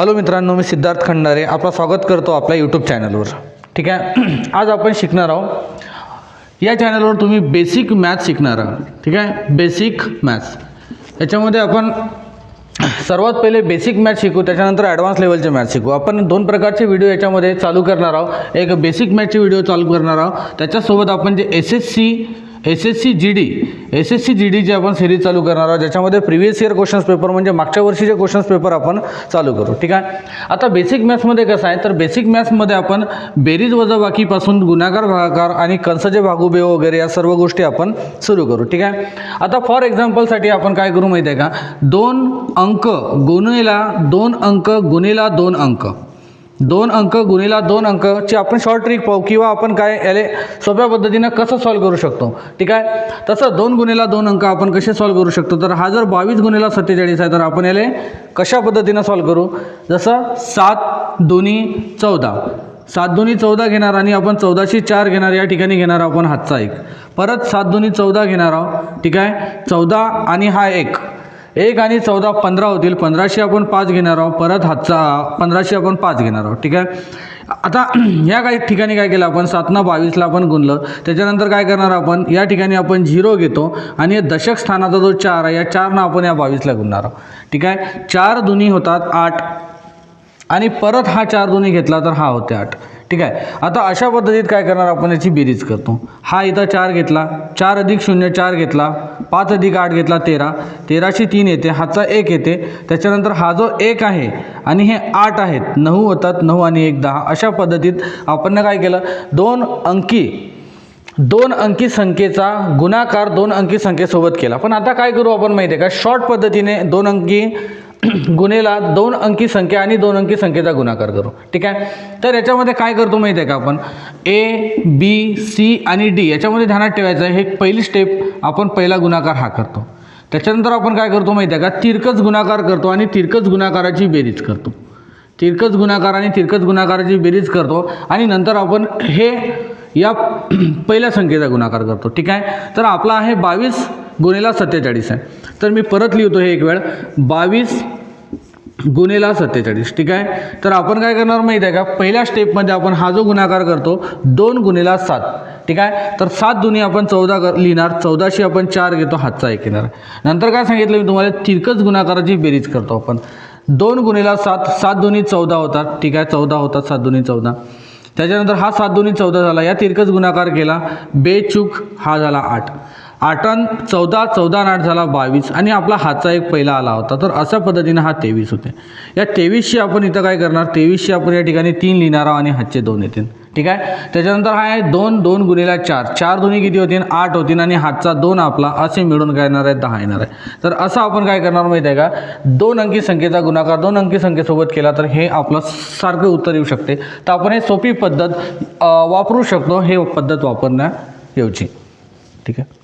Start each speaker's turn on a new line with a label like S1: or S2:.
S1: Hello मित्रांनो, मी सिद्धार्थ खंडारे आपलं स्वागत करतो आपल्या यूट्यूब चॅनलवर. ठीक आहे. आज आपण शिकणार आहोत, या चॅनलवर तुम्ही बेसिक मॅथ्स शिकणार आहात. ठीक आहे, बेसिक मॅथ्स. याच्यामध्ये आपण सर्वात पहिले बेसिक मॅथ्स शिकू, त्याच्यानंतर ॲडव्हान्स लेवलचे मॅथ्स शिकू. आपण दोन प्रकारचे व्हिडिओ याच्यामध्ये चालू करणार आहोत. एक बेसिक मॅथ्सचे व्हिडिओ चालू करणार आहोत, त्याच्यासोबत आपण जे S S C G D आपण सिरीज चालू करणार आहोत, ज्याच्यामध्ये प्रिव्हियस इयर क्वेश्चन्स पेपर म्हणजे मागच्या वर्षीचे क्वेश्चन्स पेपर आपण चालू करू. ठीक आहे. आता बेसिक मॅथ्समध्ये कसं आहे, तर बेसिक मॅथ्समध्ये आपण बेरीज वजाबाकीपासून गुणाकार भागाकार आणि कंसचे भागुबे वगैरे या सर्व गोष्टी आपण सुरू करू. ठीक आहे. आता फॉर एक्झाम्पलसाठी आपण काय करू माहिती आहे का, 2 अंक गुणिला 2 अंक गुणिला 2 अंक, 2 अंक गुणिला 2 अंकची आपण शॉर्ट ट्रिक पाहू, किंवा आपण काय याले सोप्या पद्धतीनं कसं सॉल्व्ह करू शकतो. ठीक आहे. तसं 2 गुणिला 2 अंक आपण कसे सॉल्व्ह करू शकतो, तर हा जर 22 गुणिला 47 आहे, तर आपण याले कशा पद्धतीनं सॉल्व्ह करू, जसं 7 दुनी 14, 7 दुनी 14 घेणार आणि आपण 14शी 4 घेणार. या ठिकाणी घेणार आपण हातचा 1, परत 7 दुनी 14 घेणार आहोत. ठीक आहे. 14 आणि हा 1 आणि 14 15 होतील. 15शी आपण 5 घेणार आहोत, परत हातचा 15शी आपण 5 घेणार आहोत. ठीक आहे. आता ह्या काही ठिकाणी काय केलं आपण, 7 नं 22ला आपण गुणलं. त्याच्यानंतर काय करणार आपण, या ठिकाणी आपण 0 घेतो आणि दशक स्थानाचा जो 4 आहे, या 4नं आपण या 22ला गुणणार आहोत. ठीक आहे. 4 दुनी होतात 8 आणि परत हा 4 दुनी घेतला तर हा होते 8. ठीक आहे. आता अशा पद्धतीत काय करणार आपण, याची बेरीज करतो. हा इथं 4 घेतला, 4 अधिक 0 4 घेतला, 5 अधिक 8 घेतला 13, 13शी 3 येते, हातचा 1 येते. त्याच्यानंतर हा जो 1 आहे आणि हे 8 आहेत, 9 होतात, 9 आणि 1 10. अशा पद्धतीत आपण काय केलं, दोन अंकी संख्येचा गुणाकार 2 अंकी संख्येसोबत केला. पण आता काय करू आपण माहिती आहे का, शॉर्ट पद्धतीने 2 अंकी गुणिला 2 अंकी संख्या आणि 2 अंकी संख्येचा गुणाकार करू. ठीक आहे. तर याच्यामध्ये काय करतो माहिती आहे का, आपण ए बी सी आणि डी याच्यामध्ये ध्यानात ठेवायचं आहे. हे पहिली स्टेप, आपण पहिला गुणाकार हा करतो. त्याच्यानंतर आपण काय करतो माहिती आहे का, तिरकस गुणाकार करतो आणि तिरकस गुणाकाराची बेरीज करतो. तिरकस गुणाकार आणि तिरकस गुणाकाराची बेरीज करतो आणि नंतर आपण हे या पहिल्या संख्येचा गुणाकार करतो. ठीक आहे. तर आपला आहे 22 गुणिला 47 आहे. तर मी परत लिहितो हे एक वेळ, 22 गुणिला 47. ठीक आहे. तर आपण काय करणार माहिती आहे का, पहिल्या स्टेपमध्ये आपण हा जो गुणाकार करतो 2 गुणिला 7. ठीक आहे. तर 7 दुनी आपण 14 लिहिणार, 14शी आपण 4 घेतो, हातचा 1 येणार. नंतर काय सांगितलं मी तुम्हाला, तिरकस गुणाकाराची बेरीज करतो आपण. 2 गुणिला 7, 7 दुनी 14 होतात. ठीक आहे. 14 होतात, 7 दुनी 14. त्याच्यानंतर हा 7 दुनी 14 झाला, या तिरकस गुणाकार केला, बेचूक हा झाला 8, 8 आणि 14, 14 आणि 8 झाला 22 आणि आपला हातचा 1 पहिला आला होता. तर अशा पद्धतीने हा 23 होते. या 23शी आपण इथं काय करणार, 23शी आपण या ठिकाणी 3 लिहिणार आहोत आणि हातचे 2 येतील. ठीक आहे. त्याच्यानंतर हा आहे 2 गुणिला 4, 4 दुनी किती होतील, 8 होतील आणि हातचा 2 आपला, असे मिळून काय येणार आहे, 10 येणार आहे. तर असं आपण काय करणार माहिती आहे का, 2 अंकी संख्येचा गुणाकार 2 अंकी संख्येसोबत केला तर हे आपलं सारखं उत्तर येऊ शकते. तर आपण हे सोपी पद्धत वापरू शकतो, हे पद्धत वापरण्याऐवजी. ठीक आहे.